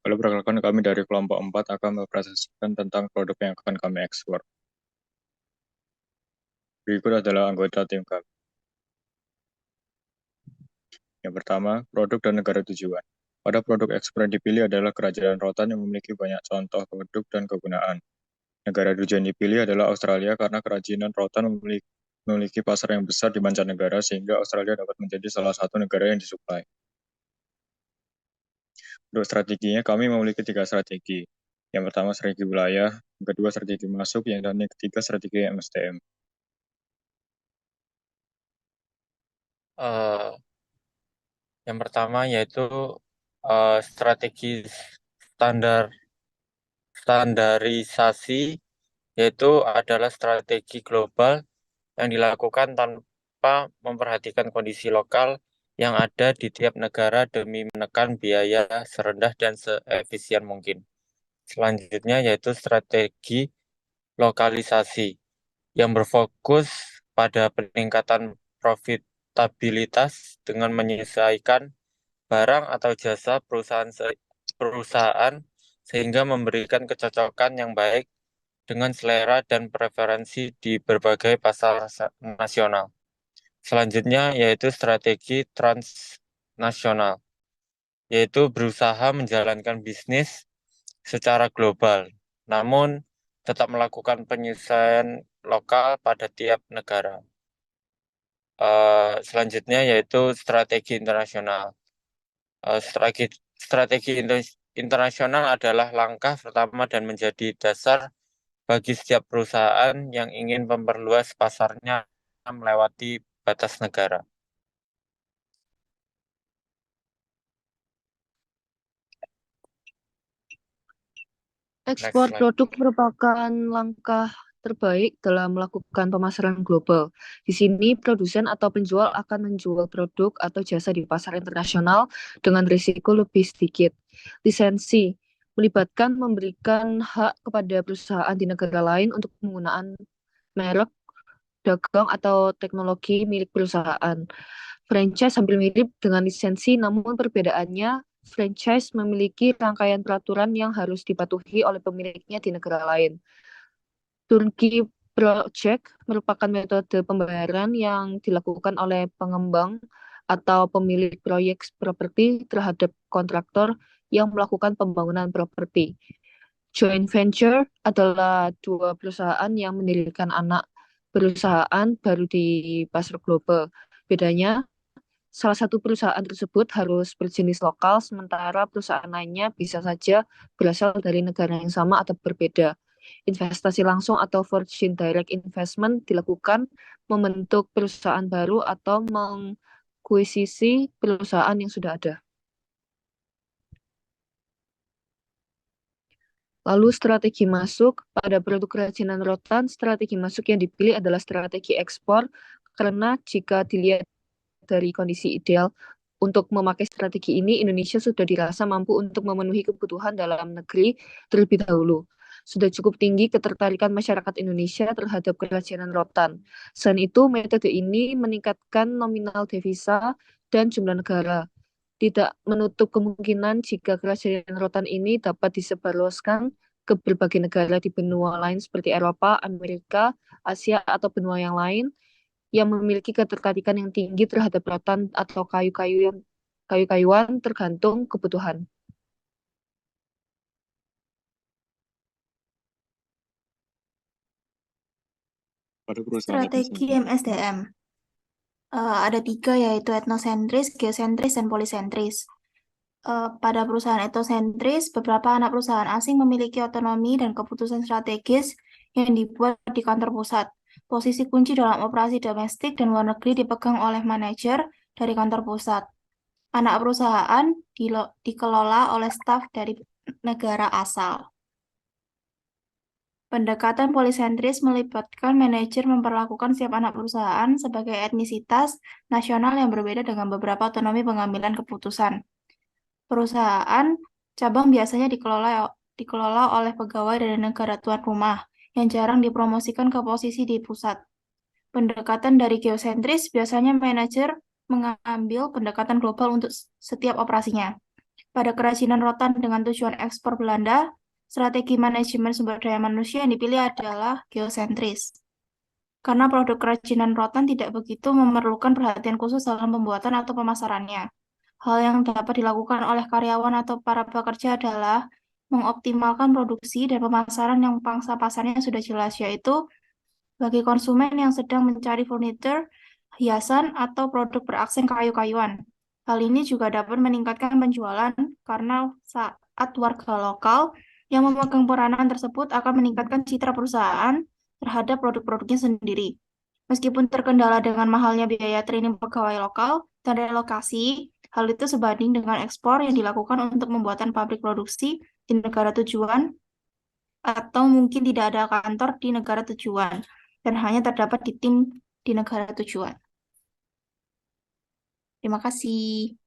Halo, perkenalkan kami dari kelompok 4 akan mempresentasikan tentang produk yang akan kami ekspor. Berikut adalah anggota tim kami. Yang pertama, produk dan negara tujuan. Pada produk ekspor yang dipilih adalah kerajaan rotan yang memiliki banyak contoh produk dan kegunaan. Negara tujuan dipilih adalah Australia karena kerajinan rotan memiliki pasar yang besar di mancanegara sehingga Australia dapat menjadi salah satu negara yang disuplai. Untuk strateginya, kami memiliki 3 strategi. Yang pertama strategi wilayah, yang kedua strategi masuk, dan yang ketiga strategi MSTM. Eh, yang pertama yaitu strategi standar standarisasi, yaitu adalah strategi global yang dilakukan tanpa memperhatikan kondisi lokal yang ada di tiap negara demi menekan biaya serendah dan seefisien mungkin. Selanjutnya yaitu strategi lokalisasi yang berfokus pada peningkatan profitabilitas dengan menyesuaikan barang atau jasa perusahaan sehingga memberikan kecocokan yang baik dengan selera dan preferensi di berbagai pasar nasional. Selanjutnya yaitu strategi transnasional, yaitu berusaha menjalankan bisnis secara global, namun tetap melakukan penyesuaian lokal pada tiap negara. Selanjutnya yaitu strategi internasional. Strategi internasional adalah langkah pertama dan menjadi dasar bagi setiap perusahaan yang ingin memperluas pasarnya melewati batas negara. Next Ekspor slide. produk merupakan langkah terbaik dalam melakukan pemasaran global. Di sini, produsen atau penjual akan menjual produk atau jasa di pasar internasional dengan risiko lebih sedikit. Lisensi melibatkan memberikan hak kepada perusahaan di negara lain untuk penggunaan merek, dagang, atau teknologi milik perusahaan. Franchise hampir mirip dengan lisensi, namun perbedaannya franchise memiliki rangkaian peraturan yang harus dipatuhi oleh pemiliknya di negara lain. Turnkey Project merupakan metode pembayaran yang dilakukan oleh pengembang atau pemilik proyek properti terhadap kontraktor yang melakukan pembangunan properti. Joint venture adalah dua perusahaan yang mendirikan anak perusahaan baru di pasar global. Bedanya, salah satu perusahaan tersebut harus berjenis lokal, sementara perusahaan lainnya bisa saja berasal dari negara yang sama atau berbeda. Investasi langsung atau foreign direct investment dilakukan membentuk perusahaan baru atau mengkuisisi perusahaan yang sudah ada. Lalu strategi masuk pada produk kerajinan rotan, strategi masuk yang dipilih adalah strategi ekspor karena jika dilihat dari kondisi ideal untuk memakai strategi ini, Indonesia sudah dirasa mampu untuk memenuhi kebutuhan dalam negeri terlebih dahulu. Sudah cukup tinggi ketertarikan masyarakat Indonesia terhadap kerajinan rotan. Selain itu, metode ini meningkatkan nominal devisa dan jumlah negara. Tidak menutup kemungkinan jika kerajinan rotan ini dapat disebarluaskan ke berbagai negara di benua lain seperti Eropa, Amerika, Asia, atau benua yang lain yang memiliki ketertarikan yang tinggi terhadap rotan atau kayu-kayuan tergantung kebutuhan. Pada perusahaan Strategi etnosentris. MSDM. Ada 3 yaitu etnosentris, geosentris, dan polisentris. Pada perusahaan etnosentris, beberapa anak perusahaan asing memiliki otonomi dan keputusan strategis yang dibuat di kantor pusat. Posisi kunci dalam operasi domestik dan luar negeri dipegang oleh manajer dari kantor pusat. Anak perusahaan dikelola oleh staf dari negara asal. Pendekatan polisentris melibatkan manajer memperlakukan setiap anak perusahaan sebagai etnisitas nasional yang berbeda dengan beberapa otonomi pengambilan keputusan. Perusahaan cabang biasanya dikelola oleh pegawai dari negara tuan rumah yang jarang dipromosikan ke posisi di pusat. Pendekatan dari geosentris biasanya manajer mengambil pendekatan global untuk setiap operasinya. Pada kerajinan rotan dengan tujuan ekspor Belanda, strategi manajemen sumber daya manusia yang dipilih adalah geosentris. Karena produk kerajinan rotan tidak begitu memerlukan perhatian khusus dalam pembuatan atau pemasarannya. Hal yang dapat dilakukan oleh karyawan atau para pekerja adalah mengoptimalkan produksi dan pemasaran yang pangsa pasarnya sudah jelas, yaitu bagi konsumen yang sedang mencari furniture, hiasan, atau produk beraksen kayu-kayuan. Hal ini juga dapat meningkatkan penjualan karena saat warga lokal yang memegang peranan tersebut akan meningkatkan citra perusahaan terhadap produk-produknya sendiri. Meskipun terkendala dengan mahalnya biaya training pegawai lokal dan relokasi, hal itu sebanding dengan ekspor yang dilakukan untuk pembuatan pabrik produksi di negara tujuan atau mungkin tidak ada kantor di negara tujuan dan hanya terdapat di tim di negara tujuan. Terima kasih.